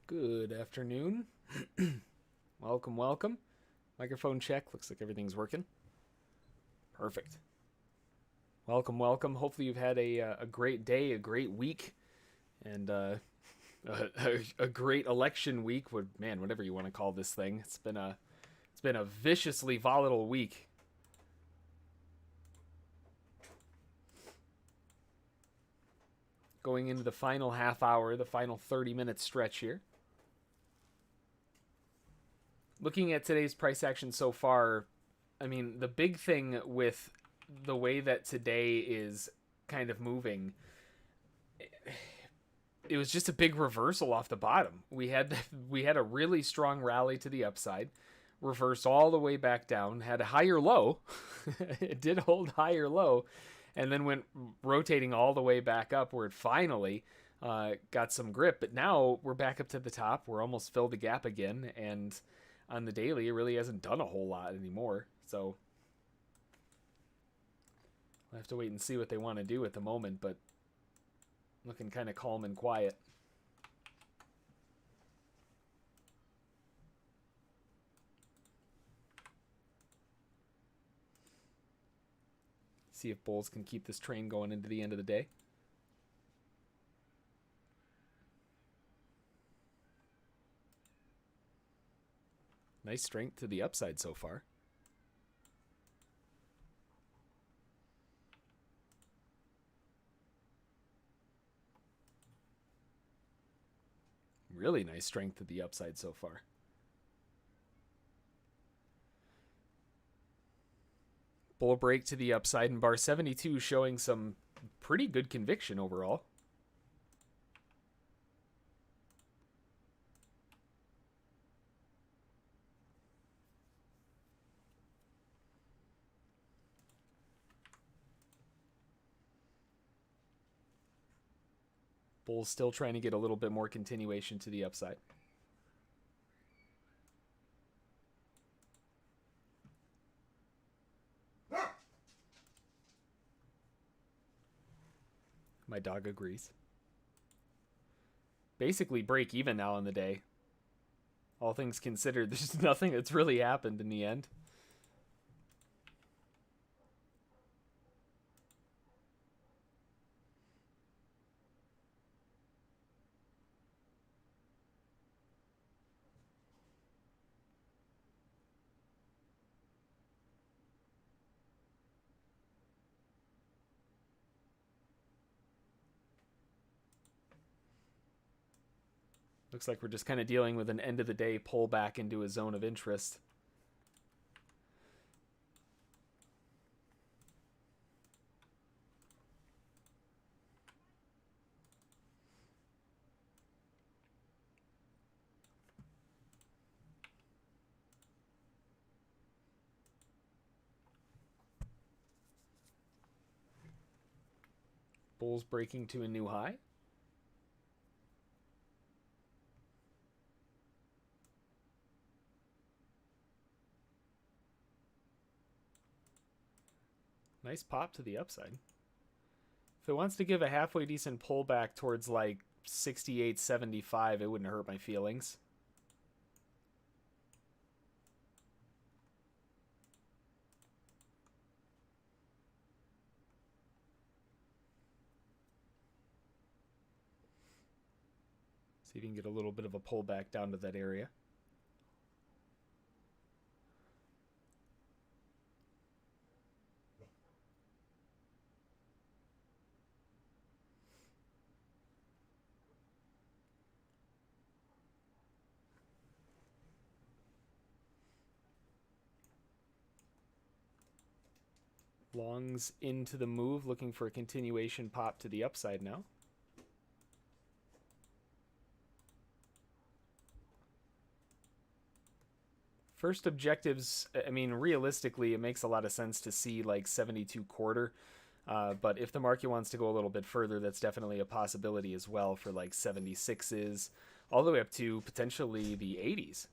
Good afternoon. Welcome, welcome. Microphone check. Looks like everything's working. Perfect. Welcome, welcome. Hopefully you've had a great day, a great week, and a great election week. Man, whatever you want to call this thing. It's been a viciously volatile week. Going into the final half hour, the final 30-minute stretch here. Looking at today's price action so far, I mean, the big thing with the way that today is kind of moving, it was just a big reversal off the bottom. We had a really strong rally to the upside, reversed all the way back down, had a higher low. It did hold higher low, and then went rotating all the way back up where it finally got some grip. But now we're back up to the top. We're almost filled the gap again, and on the daily, it really hasn't done a whole lot anymore. So we'll have to wait and see what they want to do at the moment, but looking kind of calm and quiet. See if bulls can keep this train going into the end of the day. Nice strength to the upside so far. Really nice strength to the upside so far. Bull break to the upside, and bar 72 showing some pretty good conviction overall. Bull's still trying to get a little bit more continuation to the upside. My dog agrees. Basically break even now in the day. All things considered, there's nothing that's really happened in the end. Looks like we're just kind of dealing with an end of the day pull back into a zone of interest. Bulls breaking to a new high. Nice pop to the upside. If it wants to give a halfway decent pullback towards like 68.75, it wouldn't hurt my feelings. See if you can get a little bit of a pullback down to that area. Longs into the move, looking for a continuation pop to the upside now. First objectives, I mean, realistically, it makes a lot of sense to see like 72 quarter. But if the market wants to go a little bit further, that's definitely a possibility as well for like 76s, all the way up to potentially the 80s.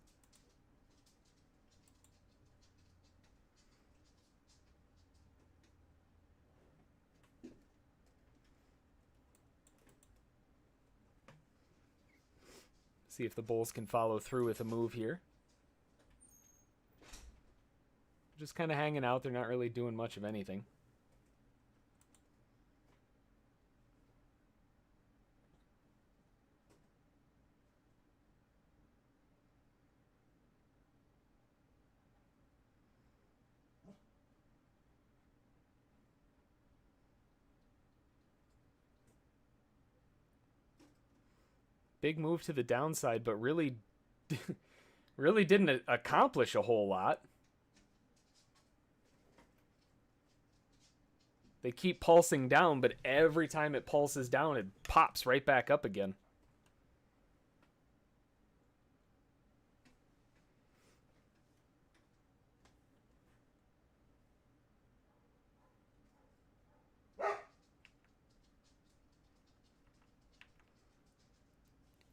See if the bulls can follow through with a move here. Just kind of hanging out. They're not really doing much of anything. Big move to the downside, but really, really didn't accomplish a whole lot. They keep pulsing down, but every time it pulses down, it pops right back up again.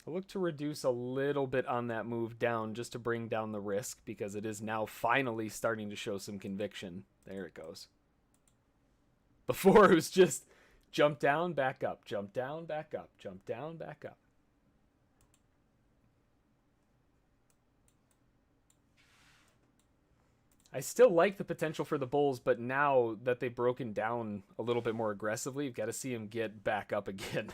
I look to reduce a little bit on that move down just to bring down the risk because it is now finally starting to show some conviction. There it goes. Before it was just jump down, back up, jump down, back up, jump down, back up. I still like the potential for the bulls, but now that they've broken down a little bit more aggressively, you've got to see them get back up again.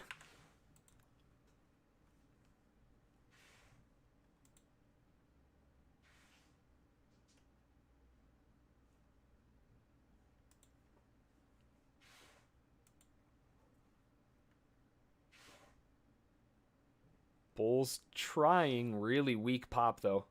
Bulls trying, really weak pop though.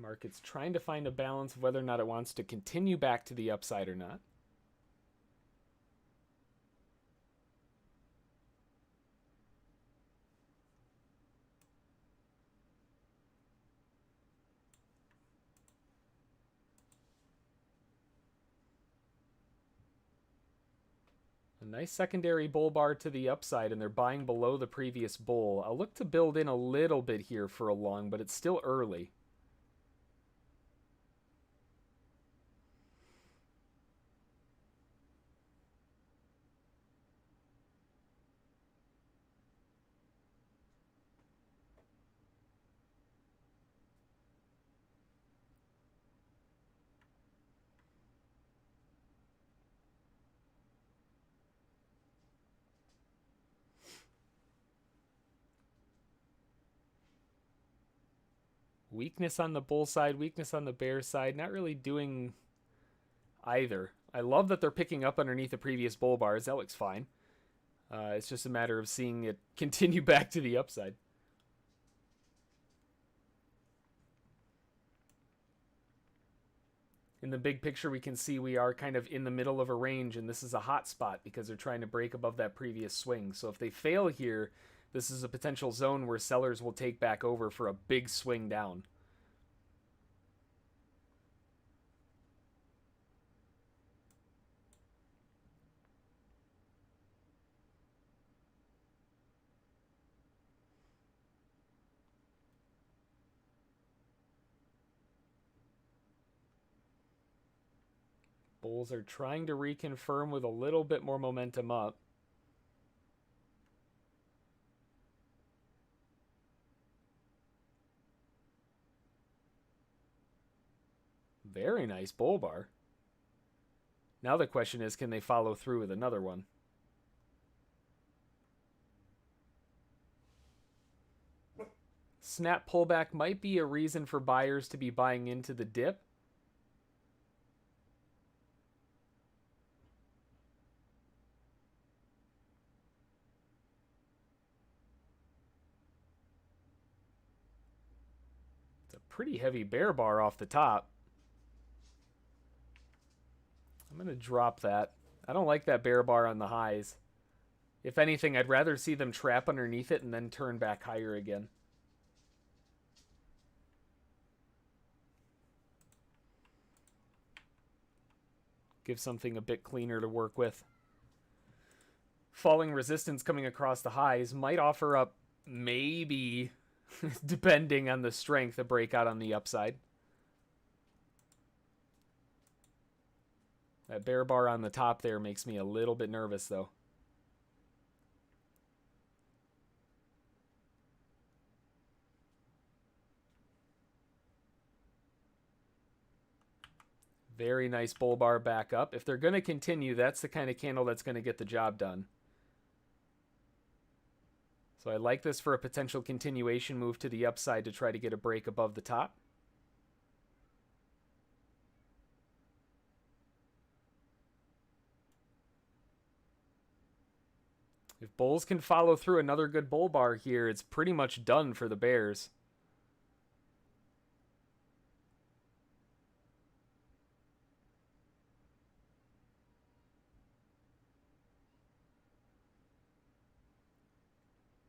Market's trying to find a balance of whether or not it wants to continue back to the upside or not. A nice secondary bull bar to the upside, and they're buying below the previous bull. I'll look to build in a little bit here for a long, but it's still early. Weakness on the bull side, weakness on the bear side. Not really doing either. I love that they're picking up underneath the previous bull bars. That looks fine. It's just a matter of seeing it continue back to the upside. In the big picture, we can see we are kind of in the middle of a range, and this is a hot spot because they're trying to break above that previous swing. So if they fail here, this is a potential zone where sellers will take back over for a big swing down. Bulls are trying to reconfirm with a little bit more momentum up. Very nice bull bar. Now the question is, can they follow through with another one? Snap pullback might be a reason for buyers to be buying into the dip. It's a pretty heavy bear bar off the top. I'm going to drop that. I don't like that bear bar on the highs. If anything, I'd rather see them trap underneath it and then turn back higher again. Give something a bit cleaner to work with. Falling resistance coming across the highs might offer up maybe depending on the strength, a breakout on the upside. That bear bar on the top there makes me a little bit nervous, though. Very nice bull bar back up. If they're going to continue, that's the kind of candle that's going to get the job done. So I like this for a potential continuation move to the upside to try to get a break above the top. If bulls can follow through another good bull bar here, it's pretty much done for the bears.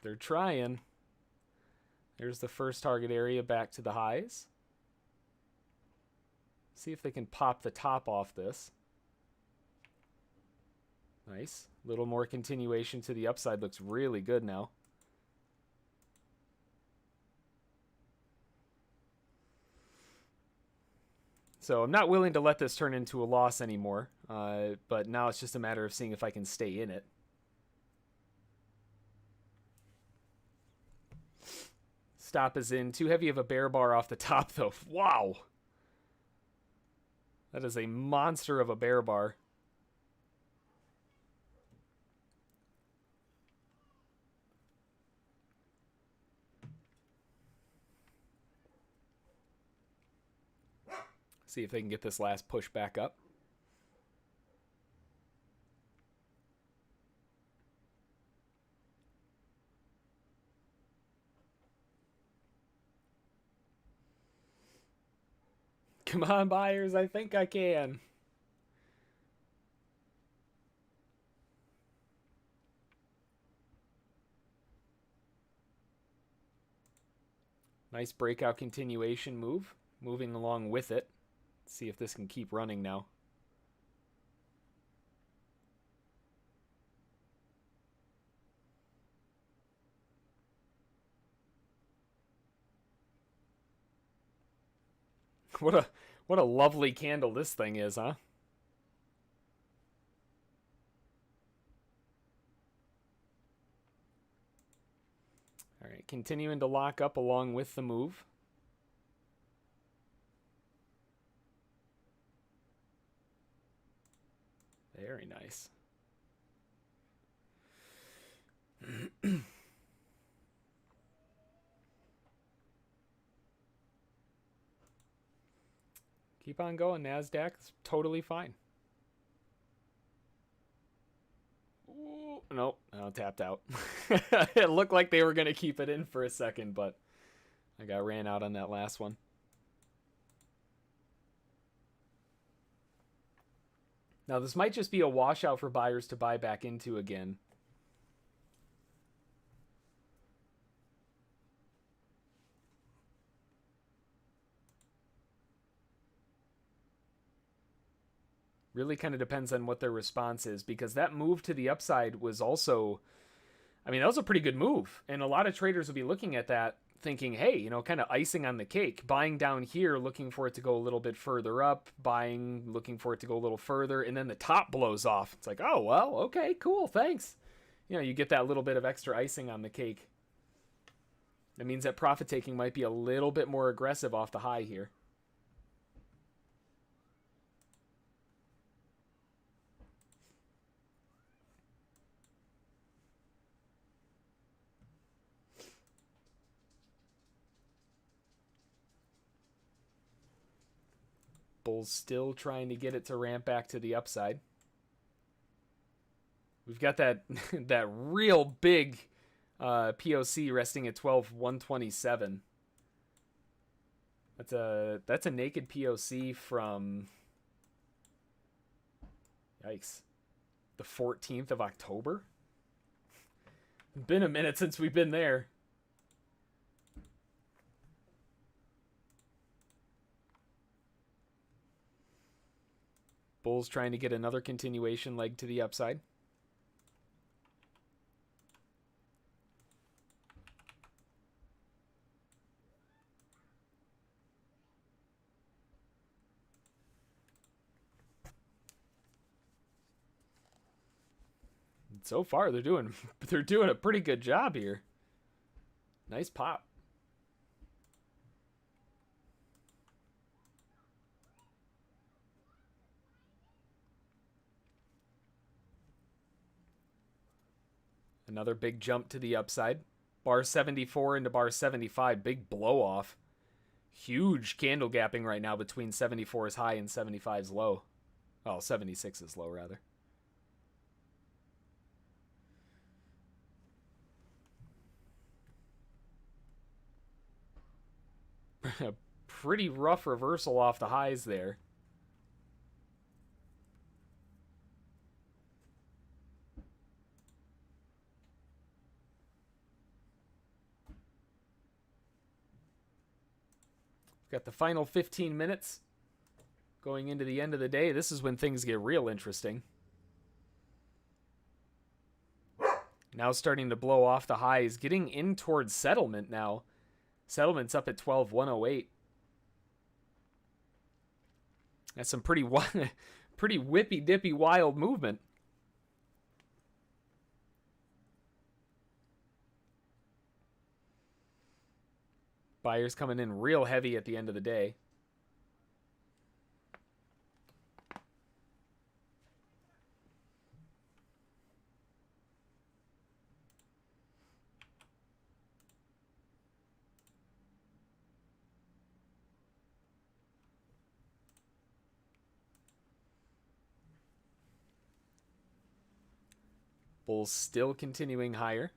They're trying. There's the first target area back to the highs. See if they can pop the top off this. Nice. A little more continuation to the upside. Looks really good now. So I'm not willing to let this turn into a loss anymore. But now it's just a matter of seeing if I can stay in it. Stop is in. Too heavy of a bear bar off the top, though. Wow. That is a monster of a bear bar. See if they can get this last push back up. Come on, buyers. I think I can. Nice breakout continuation move. Moving along with it. Let's see if this can keep running now. What a lovely candle this thing is, huh? All right, continuing to lock up along with the move. Very nice. Keep on going, NASDAQ. It's totally fine. Ooh, nope, tapped out. It looked like they were going to keep it in for a second, but I got ran out on that last one. Now, this might just be a washout for buyers to buy back into again. Really kind of depends on what their response is, because that move to the upside was also, I mean, that was a pretty good move. And a lot of traders will be looking at that thinking, hey, you know, kind of icing on the cake, buying down here, looking for it to go a little bit further up, buying, looking for it to go a little further, and then the top blows off. It's like, oh, well, okay, cool, thanks. You know, you get that little bit of extra icing on the cake. That means that profit taking might be a little bit more aggressive off the high here. Bulls still trying to get it to ramp back to the upside. We've got that that real big POC resting at 12,127. That's a naked POC from, yikes, the 14th of October. Been a minute since we've been there. Bulls trying to get another continuation leg to the upside. so far they're doing a pretty good job here. Nice pop. Another big jump to the upside. Bar 74 into bar 75, big blow off. Huge candle gapping right now between 74's high and 75's low. Well, 76 is low rather. A pretty rough reversal off the highs there. Got the final 15 minutes going into the end of the day. This is when things get real interesting. Now starting to blow off the highs, getting in towards settlement now. Settlement's up at 12,108. That's some pretty whippy dippy wild movement. Buyers coming in real heavy at the end of the day. Bulls still continuing higher.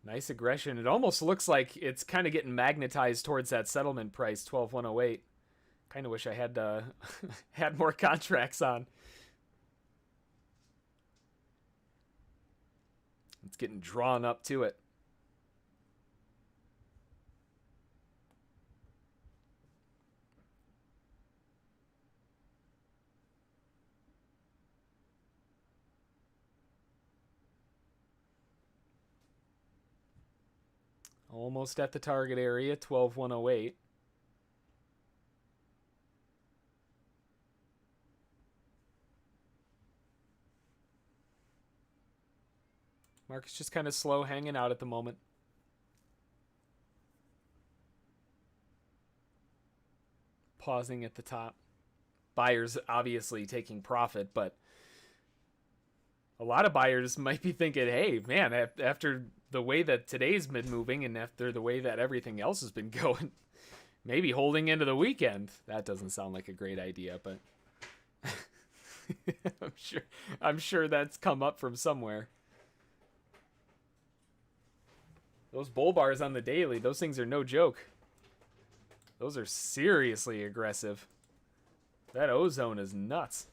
Nice aggression. It almost looks like it's kind of getting magnetized towards that settlement price, 12,108. Kind of wish I had had more contracts on. It's getting drawn up to it. Almost at the target area, 12,108. Market's just kind of slow hanging out at the moment. Pausing at the top. Buyers obviously taking profit, but a lot of buyers might be thinking, hey, man, after the way that today's been moving and after the way that everything else has been going, maybe holding into the weekend. That doesn't sound like a great idea, but I'm sure that's come up from somewhere. Those bull bars on the daily, those things are no joke. Those are seriously aggressive. That ozone is nuts.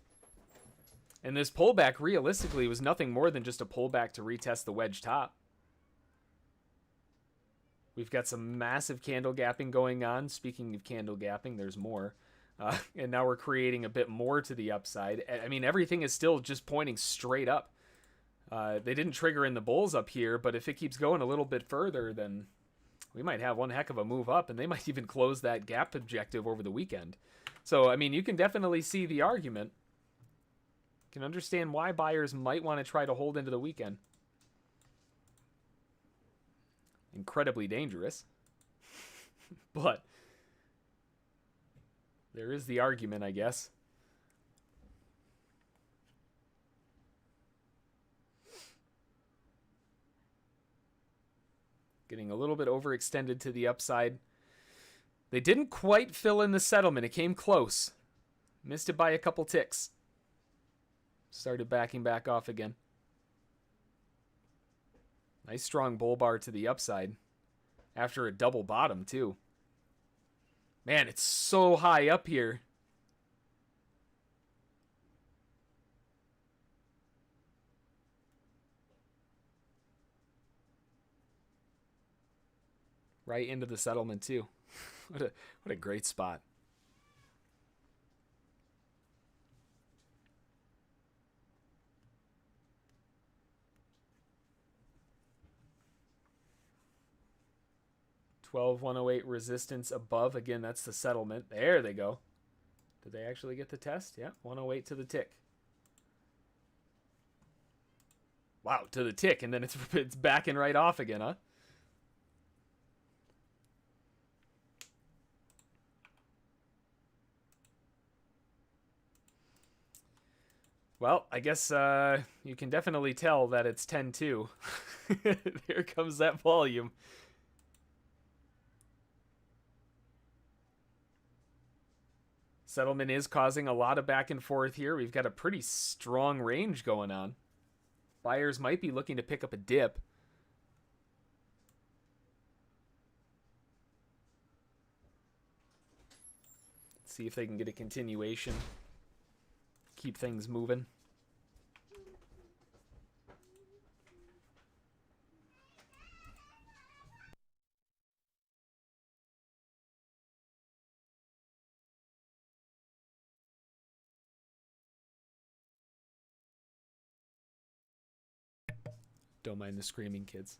And this pullback realistically was nothing more than just a pullback to retest the wedge top. We've got some massive candle gapping going on. Speaking of candle gapping, there's more. And now we're creating a bit more to the upside. I mean, everything is still just pointing straight up. They didn't trigger in the bulls up here, but if it keeps going a little bit further, then we might have one heck of a move up, and they might even close that gap objective over the weekend. So, I mean, you can definitely see the argument. You can understand why buyers might want to try to hold into the weekend. Incredibly dangerous. But there is the argument, I guess. Getting a little bit overextended to the upside. They didn't quite fill in the settlement. It came close. Missed it by a couple ticks. Started backing back off again. Nice strong bull bar to the upside. After a double bottom, too. Man, it's so high up here. Right into the settlement, too. What a great spot. $12,108 resistance above. Again, that's the settlement. There they go. Did they actually get the test? Yeah, 108 to the tick. Wow, to the tick, and then it's backing right off again, huh? Well, I guess you can definitely tell that it's 10-2. There comes that volume. Settlement is causing a lot of back and forth here. We've got a pretty strong range going on. Buyers might be looking to pick up a dip. See if they can get a continuation. Keep things moving. Don't mind the screaming kids.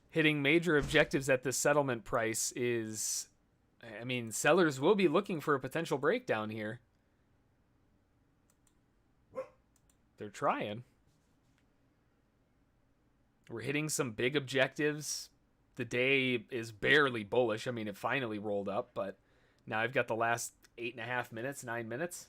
Hitting major objectives at this settlement price is... I mean, sellers will be looking for a potential breakdown here. They're trying. We're hitting some big objectives. The day is barely bullish. I mean, it finally rolled up, but now I've got the last 8.5 minutes, 9 minutes.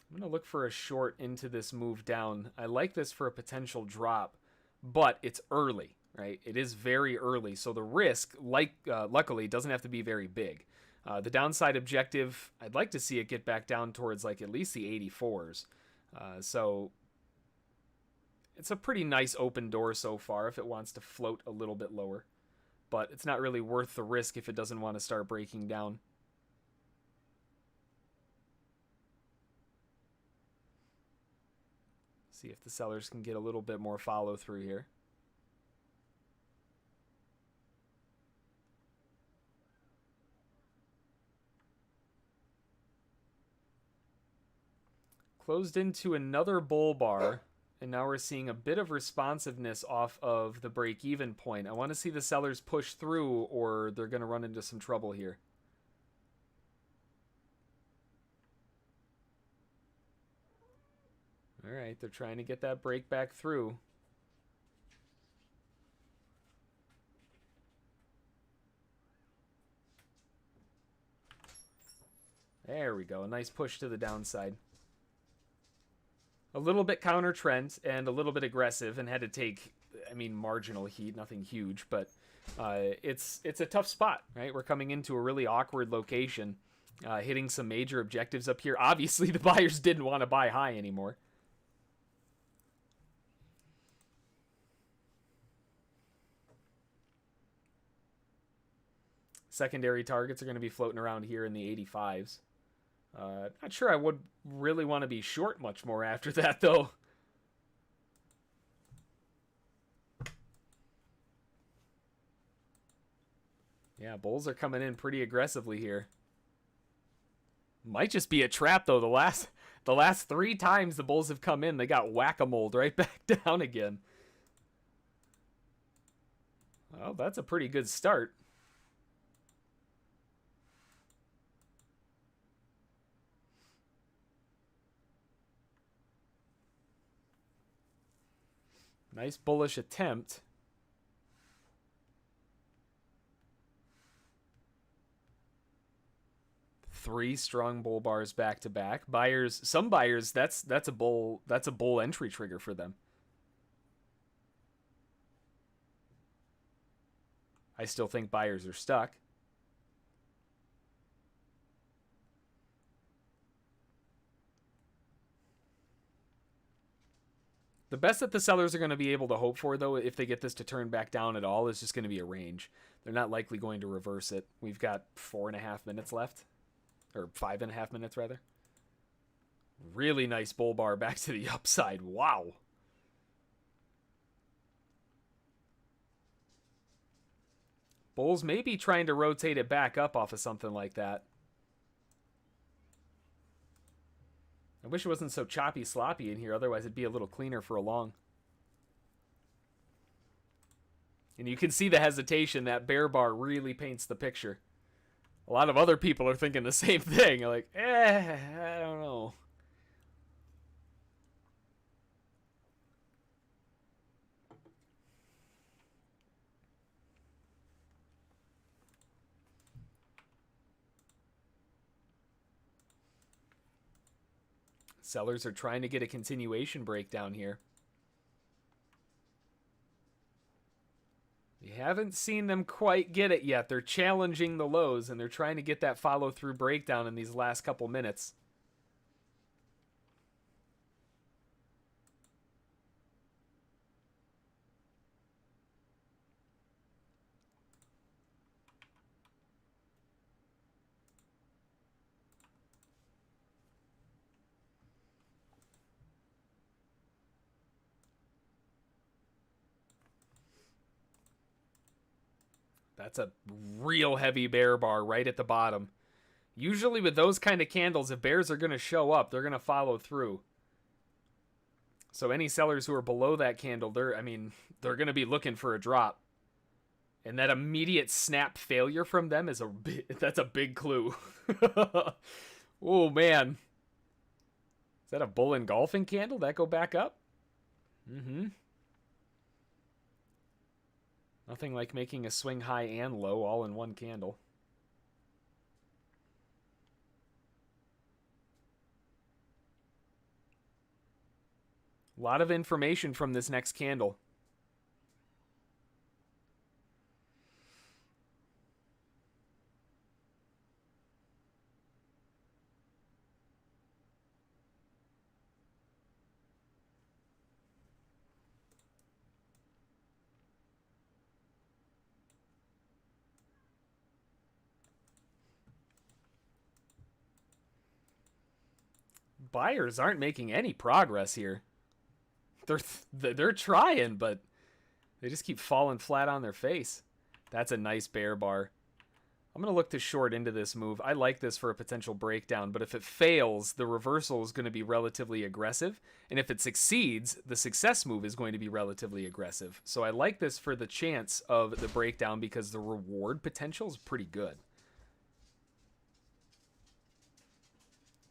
I'm going to look for a short into this move down. I like this for a potential drop, but it's early, right? It is very early, so the risk, luckily, doesn't have to be very big. The downside objective, I'd like to see it get back down towards like at least the 84s. So it's a pretty nice open door so far if it wants to float a little bit lower, but it's not really worth the risk if it doesn't want to start breaking down. See if the sellers can get a little bit more follow through here. Closed into another bull bar, and now we're seeing a bit of responsiveness off of the break-even point. I want to see the sellers push through, or they're going to run into some trouble here. All right, they're trying to get that break back through. There we go. A nice push to the downside. A little bit counter trend and a little bit aggressive, and had to take, I mean, marginal heat, nothing huge, but it's a tough spot, right? We're coming into a really awkward location, hitting some major objectives up here. Obviously, the buyers didn't want to buy high anymore. Secondary targets are going to be floating around here in the 85s. Not sure I would really want to be short much more after that, though. Yeah, bulls are coming in pretty aggressively here. Might just be a trap, though. The last 3 times the bulls have come in, they got whack-a-moled right back down again. Well, that's a pretty good start. Nice bullish attempt. Three strong bull bars back to back. Buyers, some buyers, that's a bull entry trigger for them. I still think buyers are stuck. The best that the sellers are going to be able to hope for, though, if they get this to turn back down at all, is just going to be a range. They're not likely going to reverse it. We've got 4.5 minutes left. Or 5.5 minutes, rather. Really nice bull bar back to the upside. Wow. Bulls may be trying to rotate it back up off of something like that. I wish it wasn't so choppy sloppy in here, otherwise it'd be a little cleaner for a long. And you can see the hesitation. That bear bar really paints the picture. A lot of other people are thinking the same thing. Like, I don't know. Sellers are trying to get a continuation breakdown here. We haven't seen them quite get it yet. They're challenging the lows, and they're trying to get that follow-through breakdown in these last couple minutes. That's a real heavy bear bar right at the bottom. Usually with those kind of candles, if bears are going to show up, they're going to follow through. So any sellers who are below that candle, they're going to be looking for a drop. And that immediate snap failure from them that's a big clue. Oh man. Is that a bull engulfing candle? That go back up? Mm-hmm. Nothing like making a swing high and low all in one candle. A lot of information from this next candle. Buyers aren't making any progress here. They're trying, but they just keep falling flat on their face. That's a nice bear bar. I'm going to look to short into this move. I like this for a potential breakdown, but if it fails, the reversal is going to be relatively aggressive. And if it succeeds, the success move is going to be relatively aggressive. So I like this for the chance of the breakdown because the reward potential is pretty good.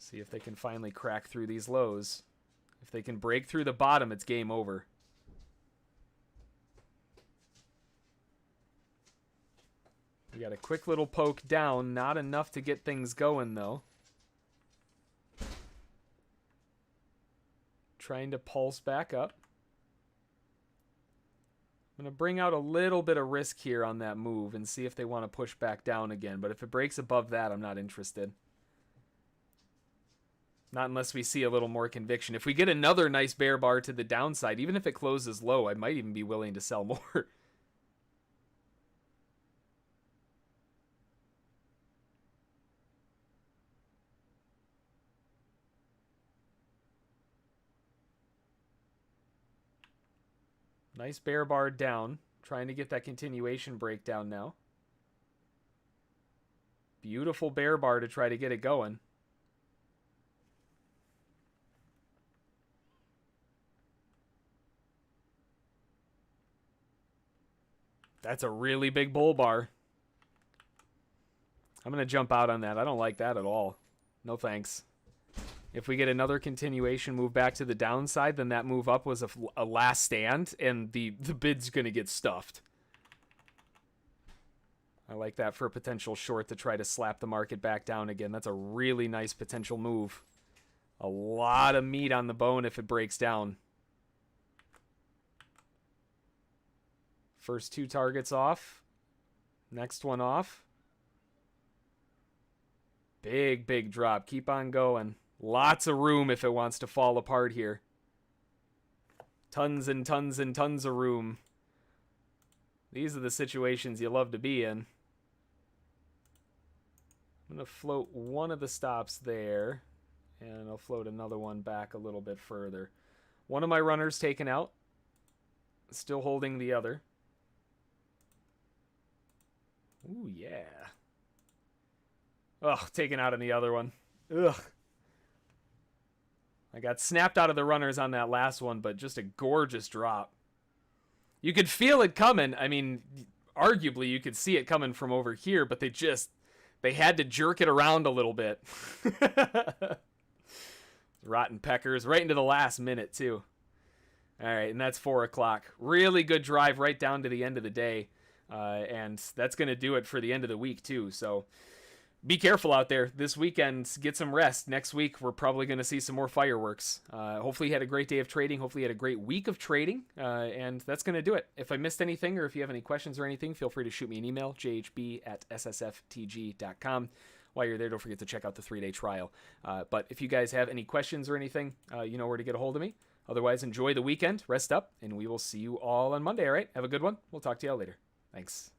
See if they can finally crack through these lows. If they can break through the bottom, it's game over. We got a quick little poke down. Not enough to get things going, though. Trying to pulse back up. I'm going to bring out a little bit of risk here on that move and see if they want to push back down again. But if it breaks above that, I'm not interested. Not unless we see a little more conviction. If we get another nice bear bar to the downside, even if it closes low, I might even be willing to sell more. Nice bear bar down. Trying to get that continuation breakdown now. Beautiful bear bar to try to get it going. That's a really big bull bar. I'm going to jump out on that. I don't like that at all. No thanks. If we get another continuation move back to the downside, then that move up was a last stand, and the bid's going to get stuffed. I like that for a potential short to try to slap the market back down again. That's a really nice potential move. A lot of meat on the bone if it breaks down. First two targets off. Next one off. Big, big drop. Keep on going. Lots of room if it wants to fall apart here. Tons and tons and tons of room. These are the situations you love to be in. I'm going to float one of the stops there. And I'll float another one back a little bit further. One of my runners taken out. Still holding the other. Ooh, yeah. Ugh, taken out on the other one. Ugh. I got snapped out of the runners on that last one, but just a gorgeous drop. You could feel it coming. I mean, arguably you could see it coming from over here, but they had to jerk it around a little bit. Rotten peckers right into the last minute too. All right, and that's 4 o'clock. Really good drive right down to the end of the day. And that's going to do it for the end of the week too. So be careful out there this weekend. Get some rest. Next week, we're probably going to see some more fireworks. Hopefully you had a great day of trading. Hopefully you had a great week of trading. And that's going to do it. If I missed anything or if you have any questions or anything, feel free to shoot me an email, jhb@ssftg.com. While you're there, don't forget to check out the 3-day trial. But if you guys have any questions or anything, you know where to get a hold of me. Otherwise, enjoy the weekend, rest up, and we will see you all on Monday, all right? Have a good one. We'll talk to you all later. Thanks.